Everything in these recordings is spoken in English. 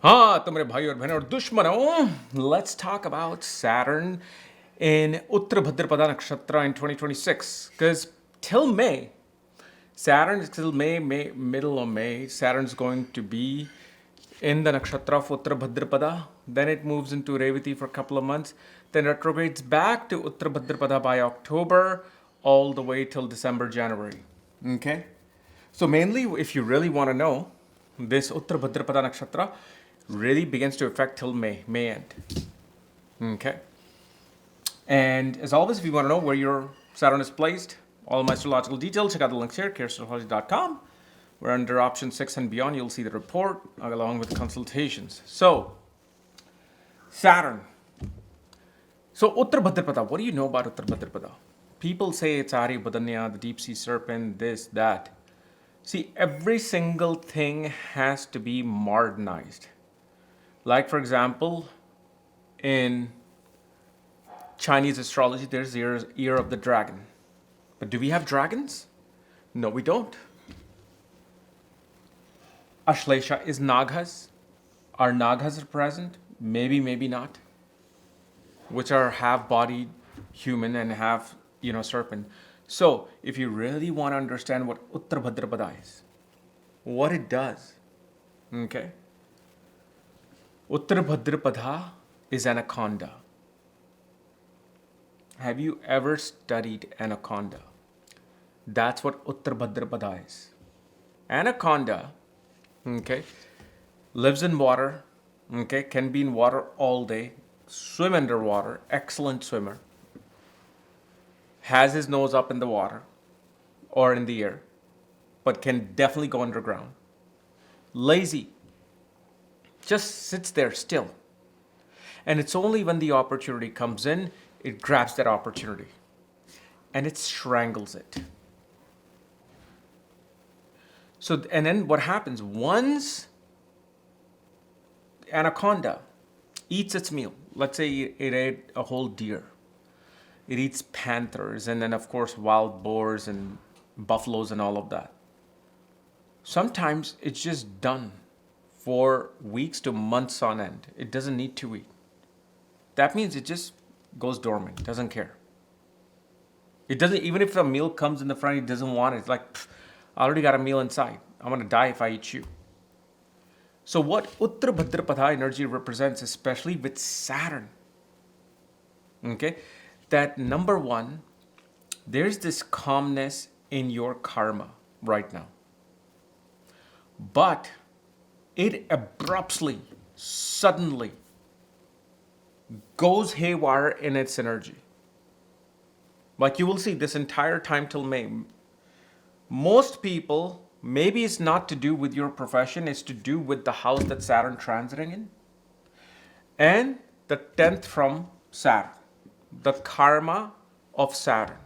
हाँ तो मेरे भाई और बहनों और दुश्मनों, let's talk about Saturn in Uttara Bhadrapada Nakshatra in 2026. Because till May, Saturn is till May, middle of May, Saturn's going to be in the nakshatra of Uttara Bhadrapada. Then it moves into Revati for a couple of months. Then retrogrades back to Uttara Bhadrapada by October, all the way till December, January. Okay? So mainly, if you really want to know, this Uttara Bhadrapada Nakshatra really begins to affect till May end. Okay? And as always, if you want to know where your Saturn is placed, all my astrological details, check out the links here, careastrology.com. We're under option 6 and beyond. You'll see the report along with consultations. So, Saturn. So, Uttara Bhadrapada. What do you know about Uttara Bhadrapada? People say it's Ari Badanya, the deep sea serpent, this, that. See, every single thing has to be modernized. Like, for example, in Chinese astrology, there's the year of the dragon. But do we have dragons? No, we don't. Ashlesha is Naghas. Are Naghas present? Maybe, maybe not. Which are half-bodied human and half, serpent. So, if you really want to understand what Uttara Bhadrapada is, what it does, okay? Uttara Bhadrapada is anaconda. Have you ever studied anaconda? That's what Uttara Bhadrapada is. Anaconda, okay, lives in water, okay, can be in water all day, swim underwater, excellent swimmer, has his nose up in the water or in the air, but can definitely go underground. Lazy, just sits there still. And it's only when the opportunity comes in, it grabs that opportunity and it strangles it. So, and then what happens? Once anaconda eats its meal, let's say it ate a whole deer, it eats panthers, and then, of course, wild boars and buffaloes and all of that. Sometimes it's just done for weeks to months on end. It doesn't need to eat. That means it just goes dormant, doesn't care. It doesn't, even if a meal comes in the front, it doesn't want it. It's like, I already got a meal inside. I'm going to die if I eat you. So what Uttara Bhadrapada energy represents, especially with Saturn, okay, that number one, there's this calmness in your karma right now. But it abruptly, suddenly goes haywire in its energy. Like you will see this entire time till May. Most people, maybe it's not to do with your profession, it's to do with the house that Saturn transiting in. And the 10th from Saturn, the karma of Saturn.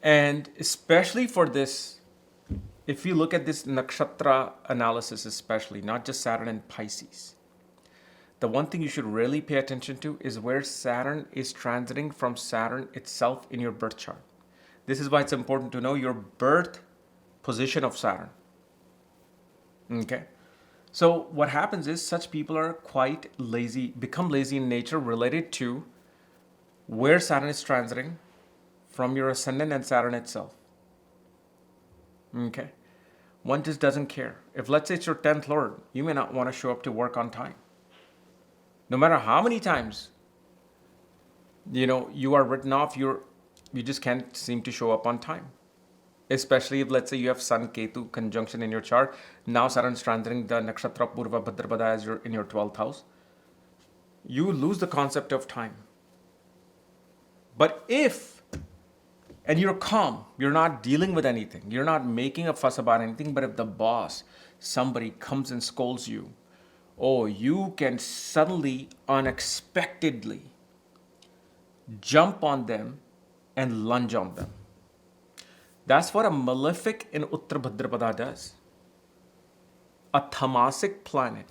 And especially for this, if you look at this nakshatra analysis, especially, not just Saturn and Pisces, the one thing you should really pay attention to is where Saturn is transiting from Saturn itself in your birth chart. This is why it's important to know your birth position of Saturn. Okay? So what happens is such people are quite lazy, become lazy in nature related to where Saturn is transiting from your ascendant and Saturn itself. Okay? One just doesn't care. If let's say it's your 10th Lord, you may not want to show up to work on time. No matter how many times, you are written off, you just can't seem to show up on time. Especially if, let's say, you have Sun Ketu conjunction in your chart. Now Saturn's transiting the nakshatra Purva Bhadrapada as you're in your 12th house. You lose the concept of time. But and you're calm, you're not dealing with anything, you're not making a fuss about anything, but if the boss, somebody comes and scolds you, you can suddenly, unexpectedly jump on them and lunge on them. That's what a malefic in Uttara Bhadrapada does. A Tamasic planet.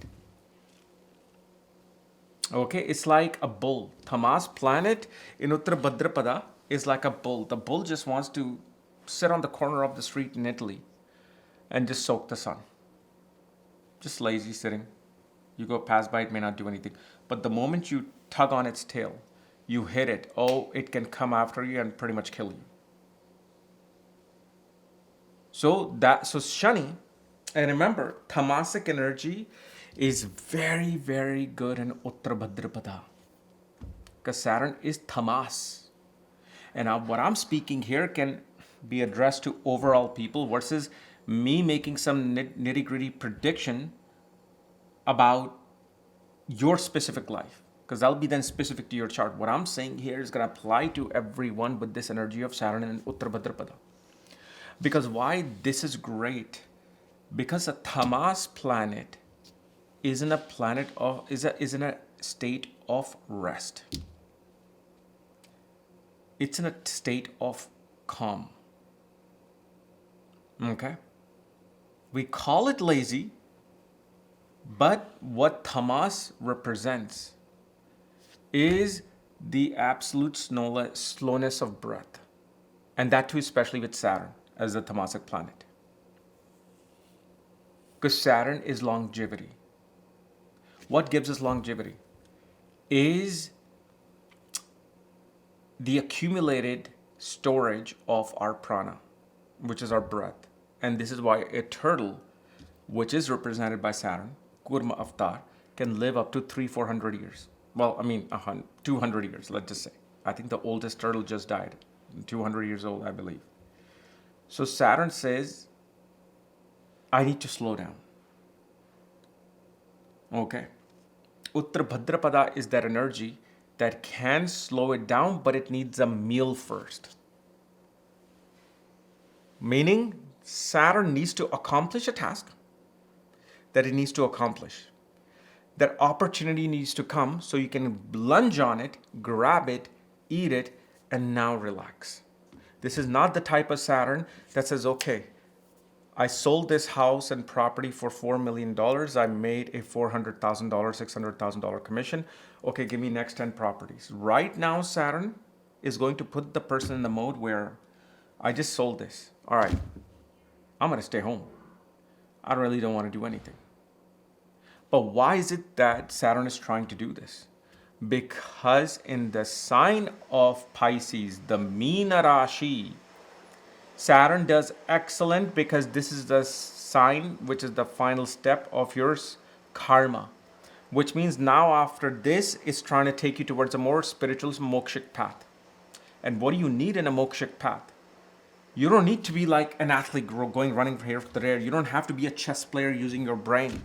Okay, it's like a bull. Tamas planet in Uttara Bhadrapada is like a bull. The bull just wants to sit on the corner of the street in Italy and just soak the sun. Just lazy sitting. You go pass by, it may not do anything. But the moment you tug on its tail, you hit it, oh, it can come after you and pretty much kill you. So Shani, and remember, Tamasic energy is very, very good in Uttara Bhadrapada. Because Saturn is Tamas. And now what I'm speaking here can be addressed to overall people versus me making some nitty-gritty prediction about your specific life. Because that'll be then specific to your chart. What I'm saying here is going to apply to everyone with this energy of Saturn and Uttara Bhadrapada. Because why this is great? Because a Tamas planet is in a state of rest. It's in a state of calm. Okay? We call it lazy, but what Tamas represents is the absolute slowness of breath. And that too, especially with Saturn as the Tamasic planet. Because Saturn is longevity. What gives us longevity is the accumulated storage of our prana, which is our breath. And this is why a turtle, which is represented by Saturn, Kurma Avatar, can live up to 300-400 years. Well, I mean, 200 years, let's just say. I think the oldest turtle just died, 200 years old, I believe. So Saturn says, I need to slow down. Okay. Uttara Bhadrapada is that energy that can slow it down, but it needs a meal first. Meaning, Saturn needs to accomplish a task that it needs to accomplish. That opportunity needs to come so you can lunge on it, grab it, eat it, and now relax. This is not the type of Saturn that says, okay, I sold this house and property for $4 million. I made a $400,000, $600,000 commission. Okay, give me next 10 properties. Right now, Saturn is going to put the person in the mode where I just sold this. All right, I'm going to stay home. I really don't want to do anything. But why is it that Saturn is trying to do this? Because in the sign of Pisces, the Meena Rashi, Saturn does excellent because this is the sign which is the final step of your karma. Which means now after this, it's trying to take you towards a more spiritual mokshic path. And what do you need in a mokshic path? You don't need to be like an athlete going running from here to there. You don't have to be a chess player using your brain.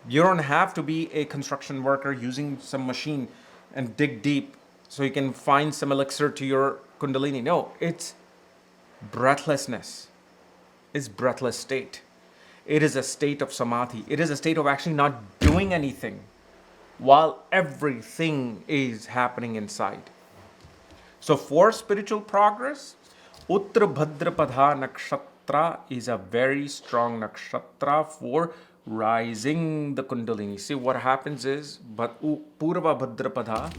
You don't have to be a construction worker using some machine and dig deep so you can find some elixir to your kundalini. No, it's breathlessness. It's breathless state. It is a state of samadhi. It is a state of actually not doing anything while everything is happening inside. So for spiritual progress, Uttara Bhadrapada nakshatra is a very strong nakshatra for rising the kundalini. See what happens is, but Purva Bhadrapada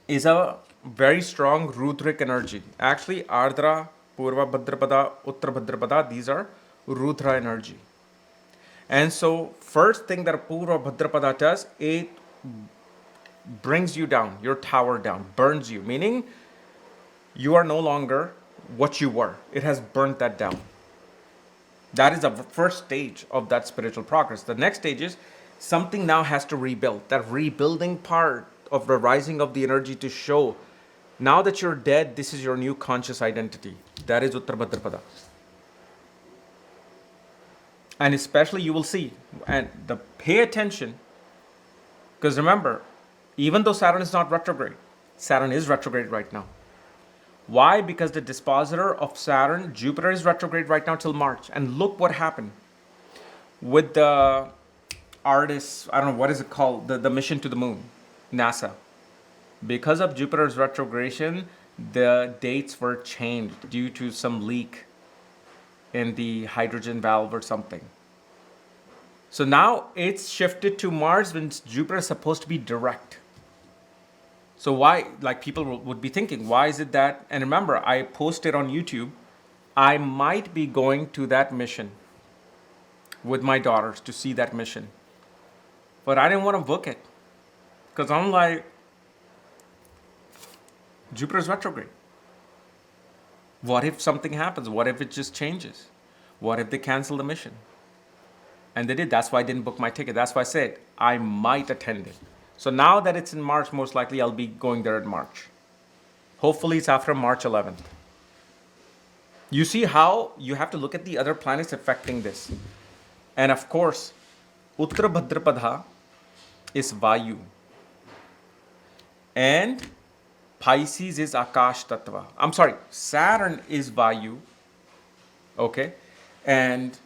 is a very strong Rudrik energy. Actually, Ardra, Purva Bhadrapada, Uttara Bhadrapada, these are Rudra energy. And so, first thing that Purva Bhadrapada does, it brings you down, your tower down, burns you, meaning you are no longer what you were. It has burnt that down. That is the first stage of that spiritual progress. The next stage is something now has to rebuild. That rebuilding part of the rising of the energy to show, now that you're dead, this is your new conscious identity. That is Uttara Bhadrapada. And especially you will see, and pay attention, because remember, even though Saturn is not retrograde, Saturn is retrograde right now. Why? Because the dispositor of Saturn, Jupiter, is retrograde right now till March. And look what happened with the artists, I don't know, what is it called? The mission to the moon, NASA. Because of Jupiter's retrogression, the dates were changed due to some leak in the hydrogen valve or something. So now it's shifted to Mars when Jupiter is supposed to be direct. So why, like people would be thinking, why is it that, and remember, I posted on YouTube, I might be going to that mission with my daughters to see that mission. But I didn't want to book it because I'm like, Jupiter's retrograde. What if something happens? What if it just changes? What if they cancel the mission? And they did. That's why I didn't book my ticket. That's why I said I might attend it. So now that it's in March, most likely I'll be going there in March. Hopefully it's after March 11th. You see how you have to look at the other planets affecting this. And of course, Uttara Bhadrapada is Vayu. And Pisces is Akash Tattva. I'm sorry, Saturn is Vayu. Okay? And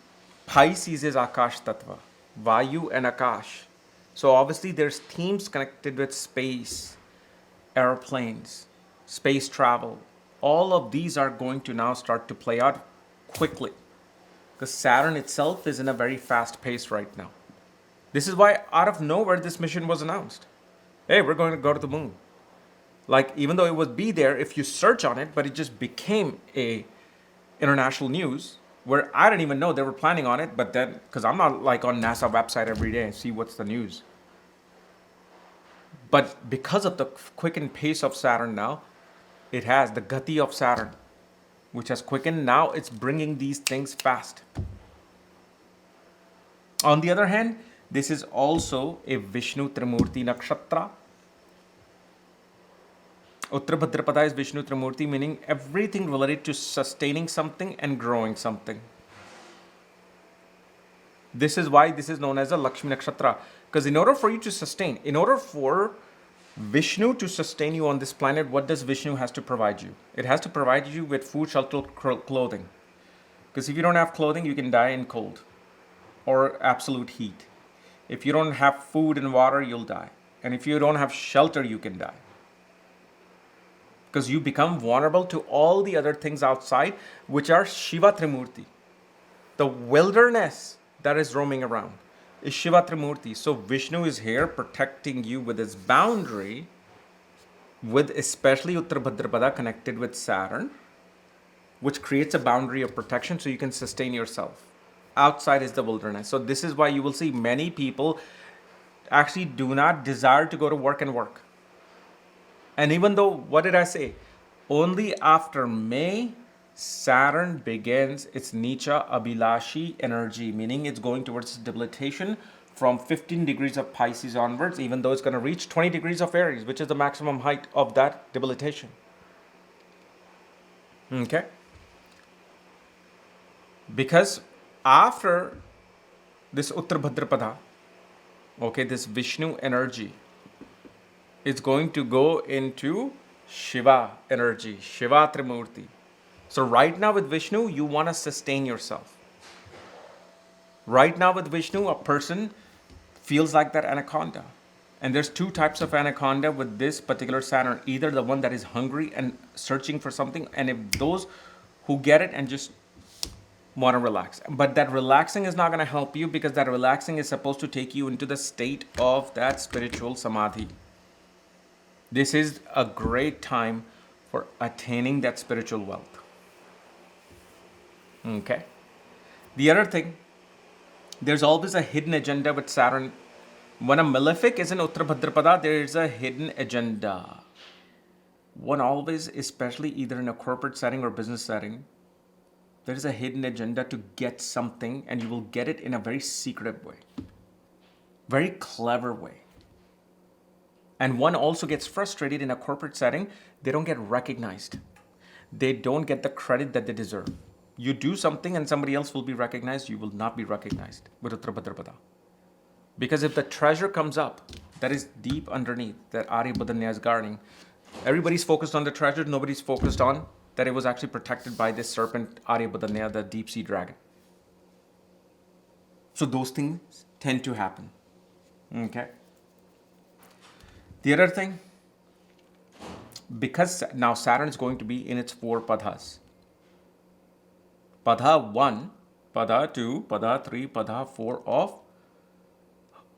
Pisces is Akash Tattva. Vayu and Akash. So obviously there's themes connected with space, airplanes, space travel. All of these are going to now start to play out quickly. Because Saturn itself is in a very fast pace right now. This is why out of nowhere this mission was announced. Hey, we're going to go to the moon. Like, even though it would be there if you search on it, but it just became a international news where I didn't even know they were planning on it. But then, because I'm not like on NASA website every day and see what's the news. But because of the quickened pace of Saturn now, it has the gati of Saturn, which has quickened. Now it's bringing these things fast. On the other hand, this is also a Vishnu Trimurti Nakshatra. Uttara Bhadrapada is Vishnu Trimurti, meaning everything related to sustaining something and growing something. This is why this is known as a Lakshmi Nakshatra. Because in order for you to sustain, in order for Vishnu to sustain you on this planet, what does Vishnu has to provide you? It has to provide you with food, shelter, clothing. Because if you don't have clothing, you can die in cold or absolute heat. If you don't have food and water, you'll die. And if you don't have shelter, you can die. Because you become vulnerable to all the other things outside, which are Shiva Trimurti. The wilderness that is roaming around is Shiva Trimurti. So Vishnu is here protecting you with his boundary, with especially Uttara Bhadrapada connected with Saturn, which creates a boundary of protection so you can sustain yourself. Outside is the wilderness. So this is why you will see many people actually do not desire to go to work and work. And even though, what did I say? Only after May, Saturn begins its Nicha Abhilashi energy, meaning it's going towards debilitation from 15 degrees of Pisces onwards, even though it's going to reach 20 degrees of Aries, which is the maximum height of that debilitation. Okay? Because after this Uttara Bhadrapada, okay, this Vishnu energy, it's going to go into Shiva energy, Shiva Trimurti. So right now with Vishnu, you want to sustain yourself. Right now with Vishnu, a person feels like that anaconda. And there's two types of anaconda with this particular Saturn. Either the one that is hungry and searching for something, and if those who get it and just want to relax. But that relaxing is not going to help you, because that relaxing is supposed to take you into the state of that spiritual samadhi. This is a great time for attaining that spiritual wealth. Okay. The other thing, there's always a hidden agenda with Saturn. When a malefic is in Uttara Bhadrapada, there is a hidden agenda. One always, especially either in a corporate setting or business setting, there is a hidden agenda to get something, and you will get it in a very secretive way, very clever way. And one also gets frustrated in a corporate setting. They don't get recognized. They don't get the credit that they deserve. You do something and somebody else will be recognized. You will not be recognized with Uttara Bhadrapada. Because if the treasure comes up that is deep underneath, that Aryabhadanya is guarding, everybody's focused on the treasure. Nobody's focused on that it was actually protected by this serpent, Aryabhadanya, the deep sea dragon. So those things tend to happen. Okay. The other thing, because now Saturn is going to be in its 4 padhas. Padha 1, Padha 2, Padha 3, Padha 4 of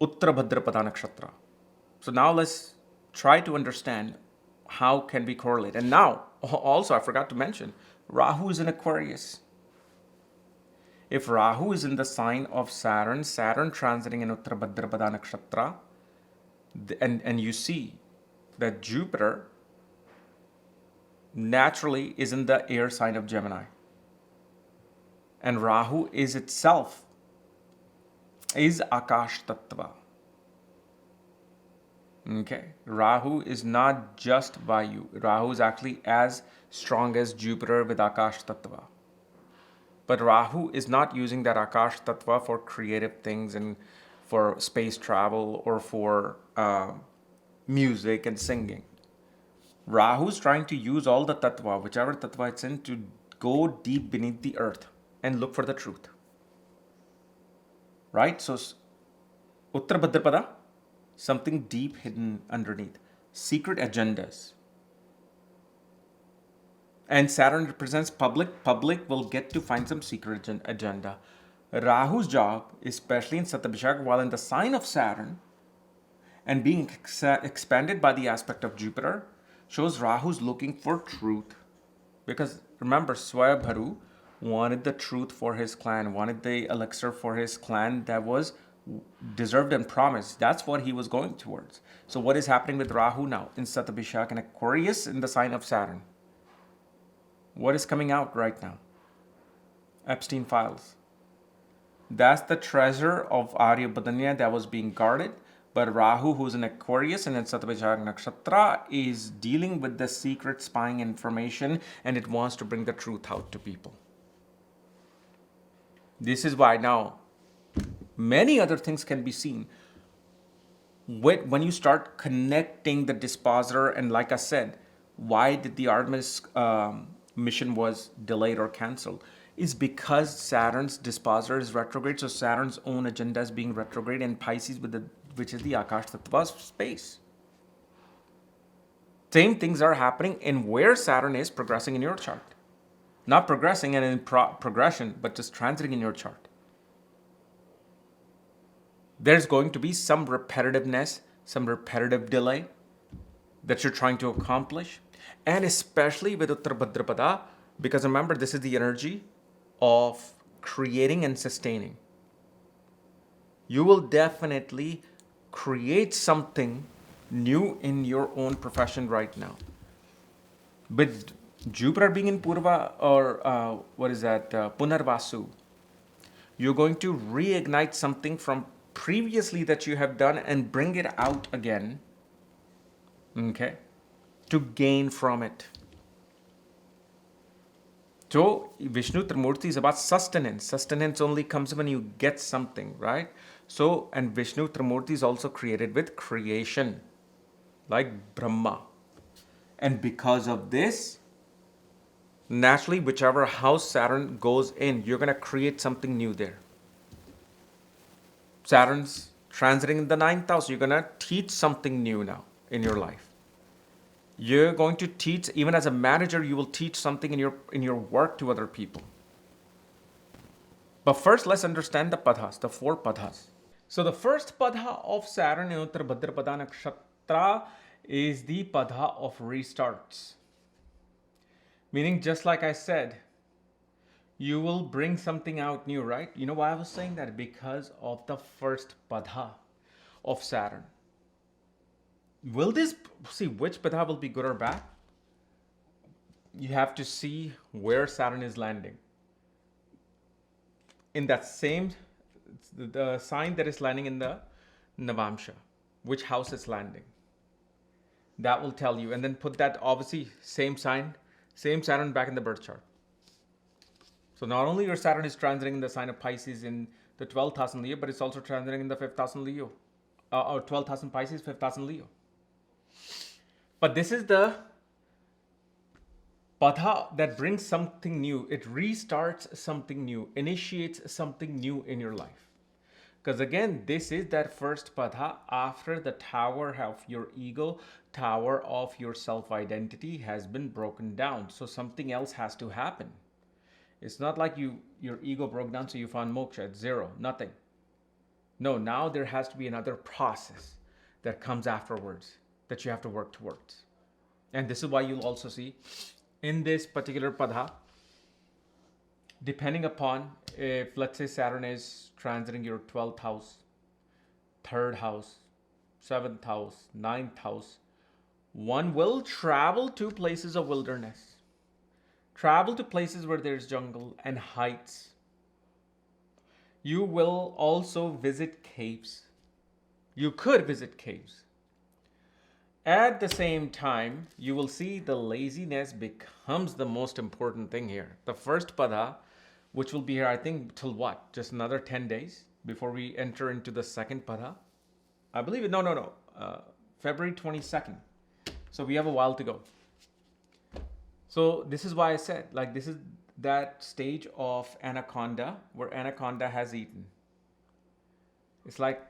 Uttara Bhadrapada Nakshatra. So now let's try to understand how can we correlate. And now, also I forgot to mention, Rahu is in Aquarius. If Rahu is in the sign of Saturn, Saturn transiting in Uttara Bhadrapada nakshatra, and you see that Jupiter naturally is in the air sign of Gemini. And Rahu is itself is Akash Tattva. Okay, Rahu is not just Vayu. Rahu is actually as strong as Jupiter with Akash Tattva. But Rahu is not using that Akash Tattva for creative things and for space travel or for music and singing. Rahu is trying to use all the Tattva, whichever Tattva it's in, to go deep beneath the earth and look for the truth. Right? So, Uttara Bhadrapada, something deep hidden underneath. Secret agendas. And Saturn represents public. Public will get to find some secret agenda. Rahu's job, especially in Satabhishak, while in the sign of Saturn and being expanded by the aspect of Jupiter, shows Rahu's looking for truth. Because remember, Swayambharu wanted the truth for his clan, wanted the elixir for his clan that was deserved and promised. That's what he was going towards. So what is happening with Rahu now in Satabhishak and Aquarius in the sign of Saturn? What is coming out right now? Epstein files. That's the treasure of Aryabhadanya that was being guarded. But Rahu, who's in Aquarius and in Satabhishak Nakshatra, is dealing with the secret spying information, and it wants to bring the truth out to people. This is why now many other things can be seen when you start connecting the disposer. And like I said, why did the Artemis mission was delayed or cancelled is because Saturn's disposer is retrograde. So Saturn's own agenda is being retrograde, and Pisces which is the Akash Tattva space. Same things are happening in where Saturn is progressing in your chart. Not progressing and in progression, but just transiting in your chart. There's going to be some repetitiveness, some repetitive delay that you're trying to accomplish. And especially with Uttara Bhadrapada, because remember, this is the energy of creating and sustaining. You will definitely create something new in your own profession right now. With Jupiter being in Purva or Punarvasu, you're going to reignite something from previously that you have done and bring it out again, okay, to gain from it. So Vishnu Trimurti is about sustenance. Sustenance only comes when you get something, right? So, and Vishnu Trimurti is also created with creation, like Brahma. And because of this, naturally, whichever house Saturn goes in, you're going to create something new there. Saturn's transiting in the 9th house. You're going to teach something new now in your life. You're going to teach, even as a manager, you will teach something in your work to other people. But first, let's understand the padhas, the 4 padhas. So the first padha of Saturn in Uttara Bhadrapada Nakshatra is the padha of restarts. Meaning, just like I said, you will bring something out new, right? You know why I was saying that? Because of the first padha of Saturn. Will this, see which padha will be good or bad? You have to see where Saturn is landing. In that same, the sign that is landing in the Navamsha, which house is landing. That will tell you. And then put that, obviously, same sign, same Saturn back in the birth chart. So not only your Saturn is transiting in the sign of Pisces in the 12th house in Leo, but it's also transiting in the 5th house in Leo. Or 12th house in Pisces, 5th house in Leo. But this is the padha that brings something new. It restarts something new, initiates something new in your life. Because again, this is that first padha after the tower of your ego, tower of your self-identity has been broken down. So something else has to happen. It's not like your ego broke down so you found moksha. It's zero, nothing. No, now there has to be another process that comes afterwards that you have to work towards. And this is why you'll also see in this particular padha, Depending upon if, let's say, Saturn is transiting your 12th house, 3rd house, 7th house, 9th house, one will travel to places of wilderness, travel to places where there's jungle and heights. You will also visit caves. You could visit caves. At the same time, you will see the laziness becomes the most important thing here. The first pada, which will be here, I think, till what? Just another 10 days before we enter into the second pada. I believe it. No. February 22nd. So we have a while to go. So this is why I said, like, this is that stage of anaconda where anaconda has eaten. It's like,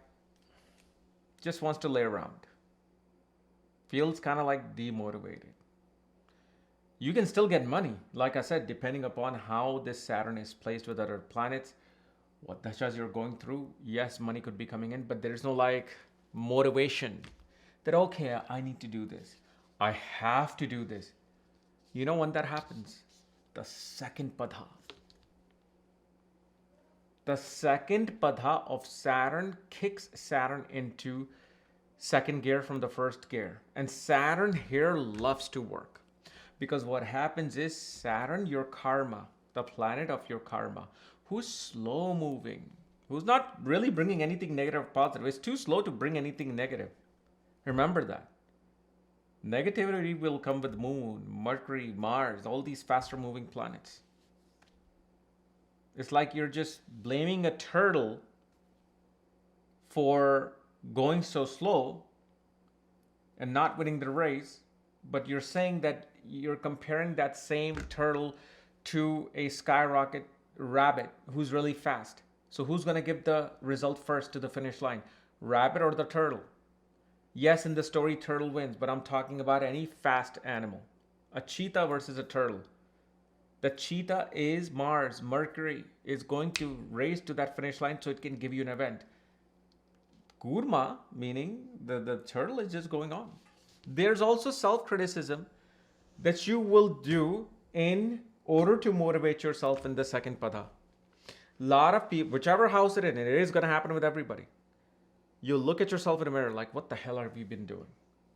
just wants to lay around. Feels kind of like demotivated. You can still get money, like I said, depending upon how this Saturn is placed with other planets, what dashas you're going through. Yes, money could be coming in, but there's no like motivation that, okay, I need to do this. I have to do this. You know when that happens? The second pada. The second pada of Saturn kicks Saturn into second gear from the first gear. And Saturn here loves to work. Because what happens is Saturn, your karma, the planet of your karma, who's slow moving, who's not really bringing anything negative or positive. It's too slow to bring anything negative. Remember that. Negativity will come with Moon, Mercury, Mars, all these faster moving planets. It's like you're just blaming a turtle for going so slow and not winning the race, but you're saying that you're comparing that same turtle to a skyrocket rabbit who's really fast. So who's going to give the result first to the finish line? Rabbit or the turtle? Yes, in the story, turtle wins, but I'm talking about any fast animal. A cheetah versus a turtle. The cheetah is Mars, Mercury is going to race to that finish line so it can give you an event. Kurma, meaning the turtle, is just going on. There's also self-criticism that you will do in order to motivate yourself in the second pada. Lot of people, whichever house it is, and it is going to happen with everybody. You look at yourself in the mirror like, what the hell have you been doing?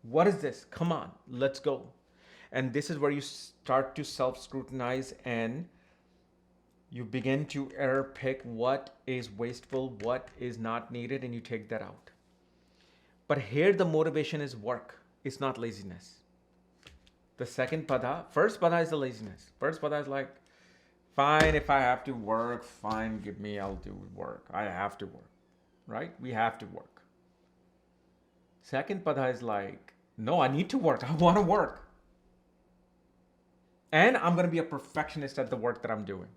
What is this? Come on, let's go. And this is where you start to self-scrutinize and you begin to error pick what is wasteful, what is not needed, and you take that out. But here the motivation is work. It's not laziness. The second pada, first pada is the laziness. First pada is like, fine, if I have to work, fine, give me, I'll do work. I have to work, right? We have to work. Second pada is like, no, I need to work. I want to work. And I'm going to be a perfectionist at the work that I'm doing.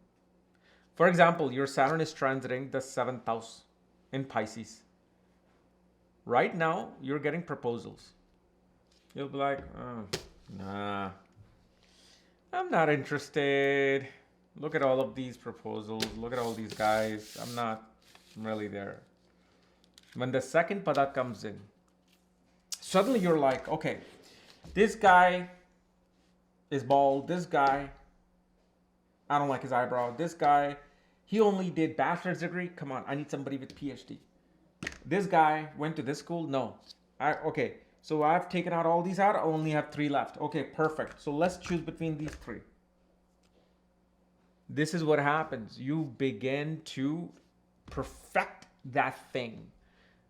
For example, your Saturn is transiting the 7th house in Pisces. Right now, you're getting proposals. You'll be like, oh, nah, I'm not interested. Look at all of these proposals. Look at all these guys. I'm not really there. When the second pada comes in, suddenly you're like, okay, this guy is bald. This guy, I don't like his eyebrow. This guy, he only did bachelor's degree. Come on, I need somebody with PhD. This guy went to this school. No. Okay, so I've taken out all these out. I only have 3 left. Okay, perfect. So let's choose between these 3. This is what happens. You begin to perfect that thing.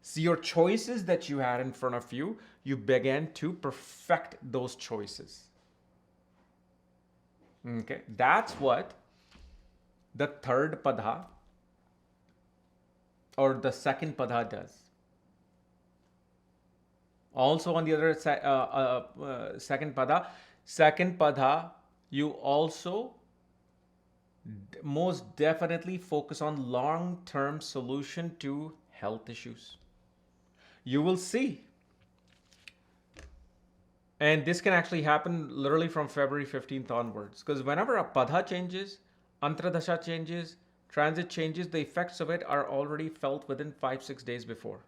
See your choices that you had in front of you, you begin to perfect those choices. Okay, that's what the third pada or the second pada does. Also on the other second pada, you also most definitely focus on long-term solution to health issues. You will see. And this can actually happen literally from February 15th onwards. Because whenever a pada changes, antradasha changes, transit changes, the effects of it are already felt within 5-6 days before.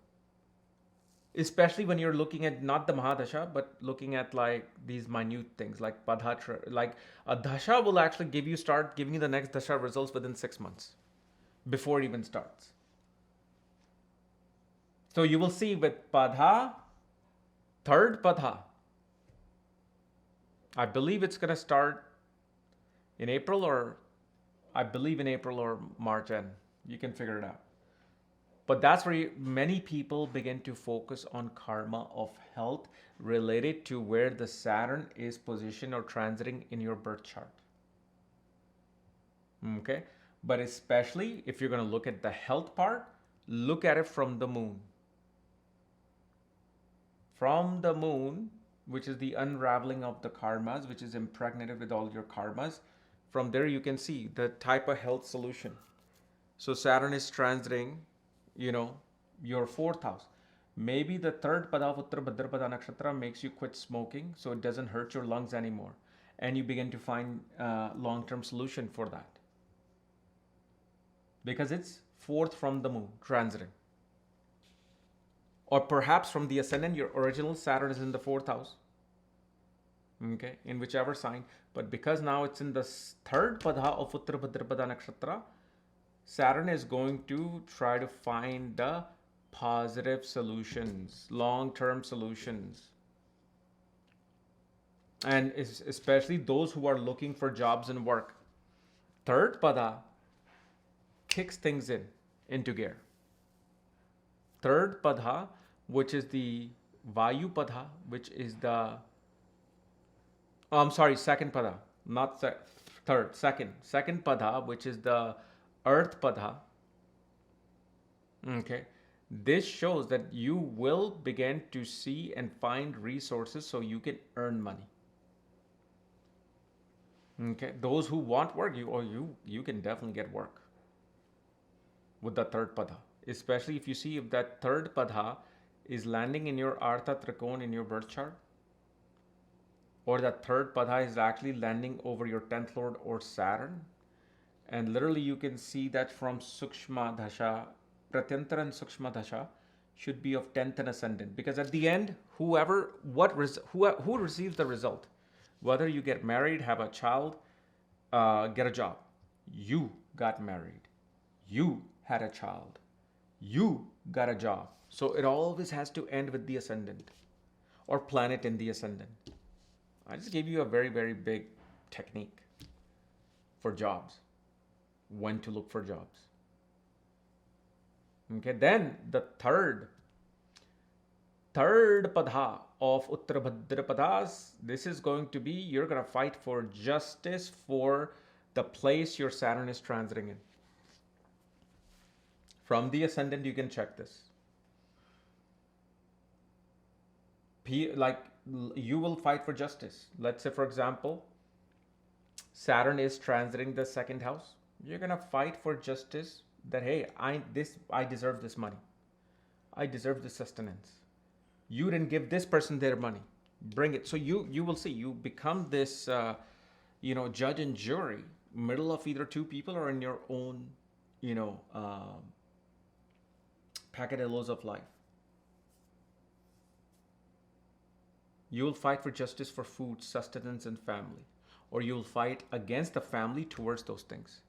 Especially when you're looking at not the Mahadasha, but looking at like these minute things like Padhatra. Like a Dasha will actually start giving you the next Dasha results within 6 months before it even starts. So you will see with Padha, third Padha, I believe it's going to start in April or I believe in April or March end. You can figure it out. But that's where many people begin to focus on karma of health related to where the Saturn is positioned or transiting in your birth chart. Okay? But especially if you're going to look at the health part, look at it from the moon. From the moon, which is the unraveling of the karmas, which is impregnated with all your karmas, from there you can see the type of health solution. So Saturn is transiting, your fourth house. Maybe the third pada of Uttara Bhadrapada nakshatra makes you quit smoking so it doesn't hurt your lungs anymore. And you begin to find a long-term solution for that. Because it's fourth from the moon, transiting. Or perhaps from the ascendant, your original Saturn is in the fourth house. Okay, in whichever sign. But because now it's in the third pada of Uttara Bhadrapada nakshatra, Saturn is going to try to find the positive solutions, long-term solutions. And especially those who are looking for jobs and work. Third pada kicks things into gear. Third pada, which is the Vayu pada, which is the second pada, not third, second pada, which is the Earth pada. Okay, this shows that you will begin to see and find resources so you can earn money. Okay, those who want work, you can definitely get work with the third pada. Especially if you see if that third pada is landing in your Artha Trikon in your birth chart, or that third pada is actually landing over your 10th lord or Saturn. And literally you can see that from Sukshma Dasha, Pratyantara and Sukshma Dasha should be of 10th and ascendant. Because at the end, who receives the result, whether you get married, have a child, get a job, you got married, you had a child, you got a job. So it always has to end with the ascendant or planet in the ascendant. I just gave you a very, very big technique for jobs, when to look for jobs. Okay, then the third padha of Uttara Bhadrapadas, this is going to be, you're going to fight for justice for the place your Saturn is transiting in. From the ascendant, you can check this. Like you will fight for justice. Let's say, for example, Saturn is transiting the second house. You're gonna fight for justice. That hey, I deserve this money. I deserve this sustenance. You didn't give this person their money. Bring it. So you will see. You become this, judge and jury, middle of either two people or in your own, peccadillos of life. You will fight for justice for food, sustenance, and family. Or you will fight against the family towards those things.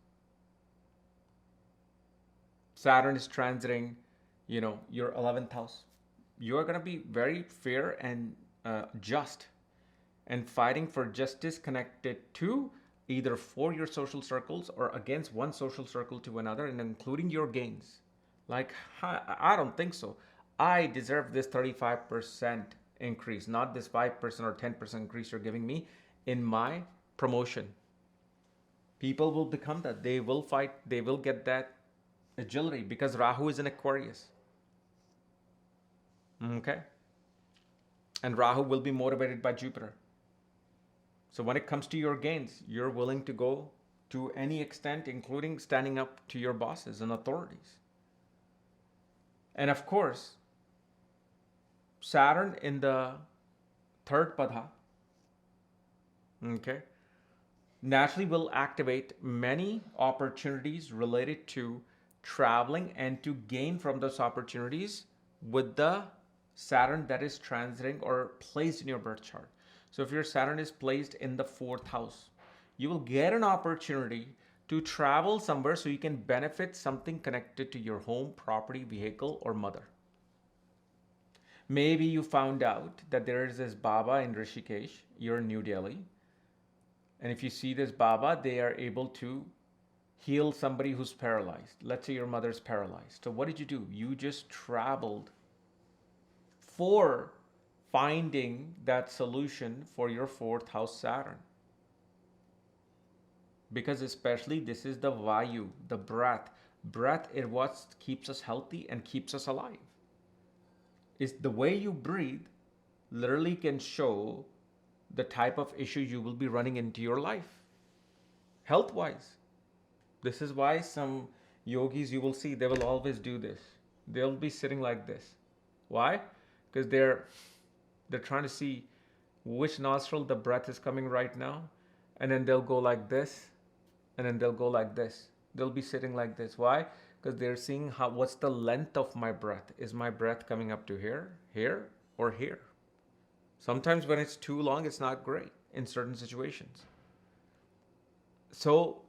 Saturn is transiting, your 11th house. You are going to be very fair and just and fighting for justice connected to either for your social circles or against one social circle to another, and including your gains. Like, I don't think so. I deserve this 35% increase, not this 5% or 10% increase you're giving me in my promotion. People will become that. They will fight. They will get that agility because Rahu is in Aquarius. Okay? And Rahu will be motivated by Jupiter. So when it comes to your gains, you're willing to go to any extent, including standing up to your bosses and authorities. And of course, Saturn in the third pada, okay, naturally will activate many opportunities related to traveling and to gain from those opportunities with the Saturn that is transiting or placed in your birth chart. So if your Saturn is placed in the fourth house, you will get an opportunity to travel somewhere so you can benefit something connected to your home, property, vehicle, or mother. Maybe you found out that there is this Baba in Rishikesh, you're in New Delhi, and if you see this Baba, they are able to heal somebody who's paralyzed. Let's say your mother's paralyzed. So what did you do? You just traveled for finding that solution for your fourth house Saturn. Because especially this is the Vayu, the breath. Breath is what keeps us healthy and keeps us alive. Is the way you breathe literally can show the type of issue you will be running into your life, health-wise. This is why some yogis you will see, they will always do this. They'll be sitting like this. Why? Because they're trying to see which nostril the breath is coming right now, and then they'll go like this, and then they'll go like this. They'll be sitting like this. Why? Because they're seeing what's the length of my breath. Is my breath coming up to here, here, or here? Sometimes when it's too long, it's not great in certain situations. So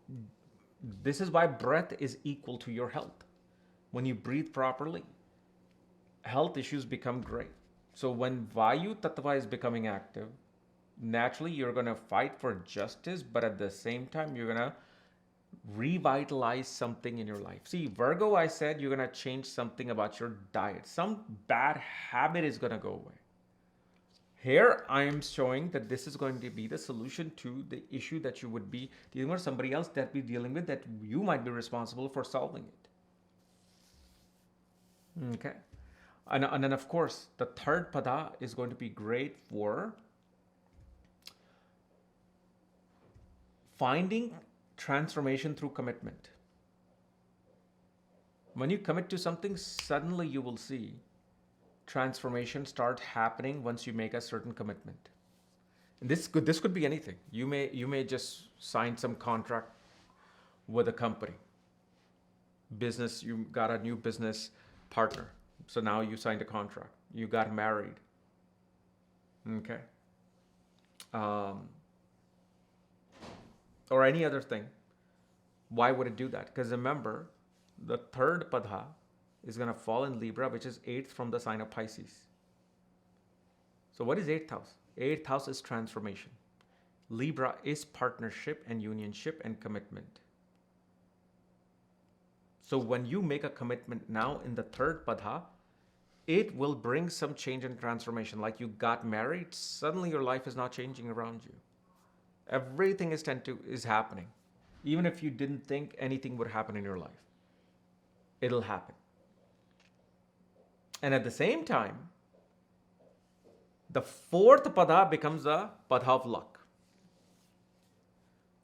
this is why breath is equal to your health. When you breathe properly, health issues become great. So when Vayu Tattva is becoming active, naturally you're going to fight for justice, but at the same time, you're going to revitalize something in your life. See, Virgo, I said you're going to change something about your diet. Some bad habit is going to go away. Here, I am showing that this is going to be the solution to the issue that you would be dealing with, somebody else that be dealing with, that you might be responsible for solving it. Okay. And then, of course, the third pada is going to be great for finding transformation through commitment. When you commit to something, suddenly you will see transformation start happening once you make a certain commitment. And this could be anything. You may just sign some contract with a company. Business, you got a new business partner. So now you signed a contract. You got married. Okay. Or any other thing. Why would it do that? Because remember, the third pada is going to fall in Libra, which is 8th from the sign of Pisces. So what is 8th house? 8th house is transformation. Libra is partnership and unionship and commitment. So when you make a commitment now in the third pada, it will bring some change and transformation. Like you got married, suddenly your life is not changing around you. Everything is happening. Even if you didn't think anything would happen in your life, it'll happen. And at the same time, the fourth pada becomes a pada of luck.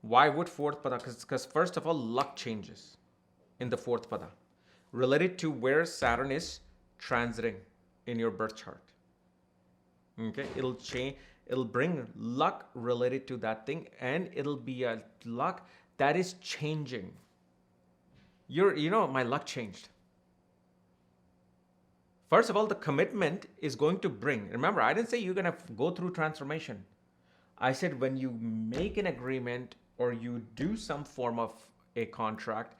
Why would fourth pada? Because first of all, luck changes in the fourth pada, related to where Saturn is transiting in your birth chart. Okay, it'll change. It'll bring luck related to that thing, and it'll be a luck that is changing. My luck changed. First of all, the commitment is going to bring. Remember, I didn't say you're going to go through transformation. I said when you make an agreement or you do some form of a contract,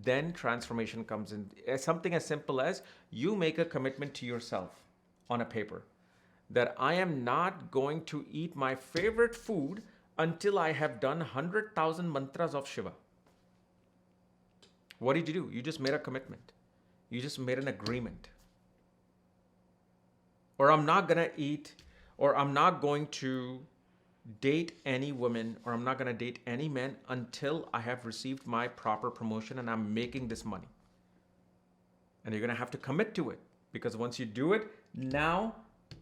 then transformation comes in. Something as simple as you make a commitment to yourself on a paper that I am not going to eat my favorite food until I have done 100,000 mantras of Shiva. What did you do? You just made a commitment. You just made an agreement. Or I'm not going to eat, or I'm not going to date any women, or I'm not going to date any men until I have received my proper promotion and I'm making this money. And you're going to have to commit to it, because once you do it, now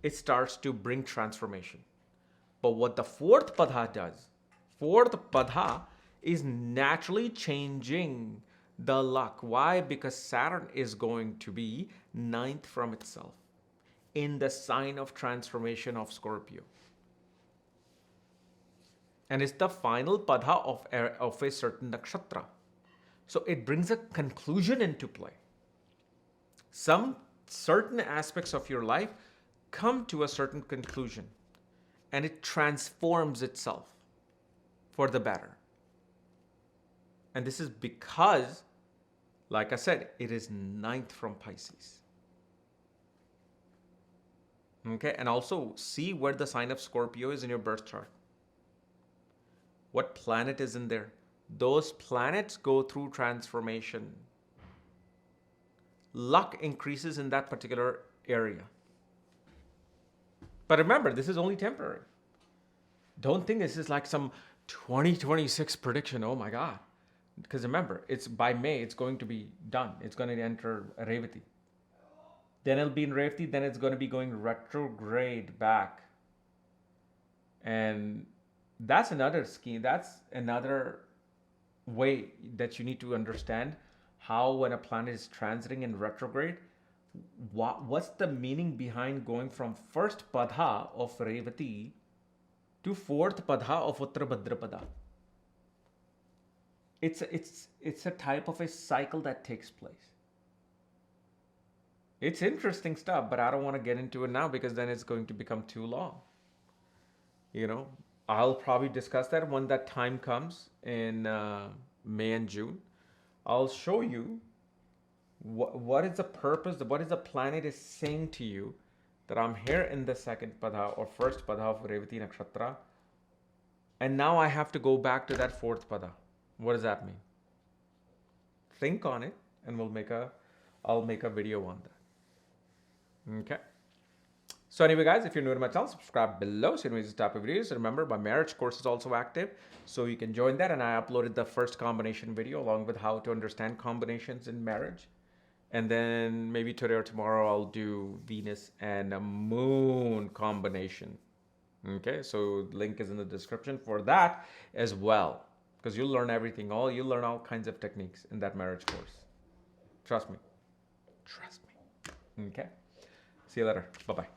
it starts to bring transformation. But what the fourth pada does, fourth pada is naturally changing the luck. Why? Because Saturn is going to be 9th from itself in the sign of transformation of Scorpio. And it's the final pada of a certain nakshatra. So it brings a conclusion into play. Some certain aspects of your life, come to a certain conclusion and it transforms itself for the better. And this is because, like I said, it is ninth from Pisces. Okay, and also see where the sign of Scorpio is in your birth chart. What planet is in there? Those planets go through transformation. Luck increases in that particular area. But remember, this is only temporary. Don't think this is like some 2026 prediction. Oh my God. Because remember, it's by May, it's going to be done. It's going to enter Revati. Then it'll be in Revati, then it's going to be going retrograde back. And that's another scheme. That's another way that you need to understand how when a planet is transiting in retrograde, what's the meaning behind going from first Padha of Revati to fourth Padha of Uttara Bhadrapada. It's a type of a cycle that takes place. It's interesting stuff, but I don't want to get into it now because then it's going to become too long. I'll probably discuss that when that time comes in May and June. I'll show you what is the purpose, what is the planet is saying to you that I'm here in the second Padha or first Padha of Revati Nakshatra, and now I have to go back to that fourth Padha. What does that mean? Think on it, and I'll make a video on that. Okay. So anyway, guys, if you're new to my channel, subscribe below so you don't miss this type of videos. Remember, my marriage course is also active, so you can join that. And I uploaded the first combination video along with how to understand combinations in marriage. And then maybe today or tomorrow, I'll do Venus and a moon combination. Okay, so link is in the description for that as well, because you'll learn everything. You'll learn all kinds of techniques in that marriage course. Trust me. Trust me. Okay. See you later. Bye-bye.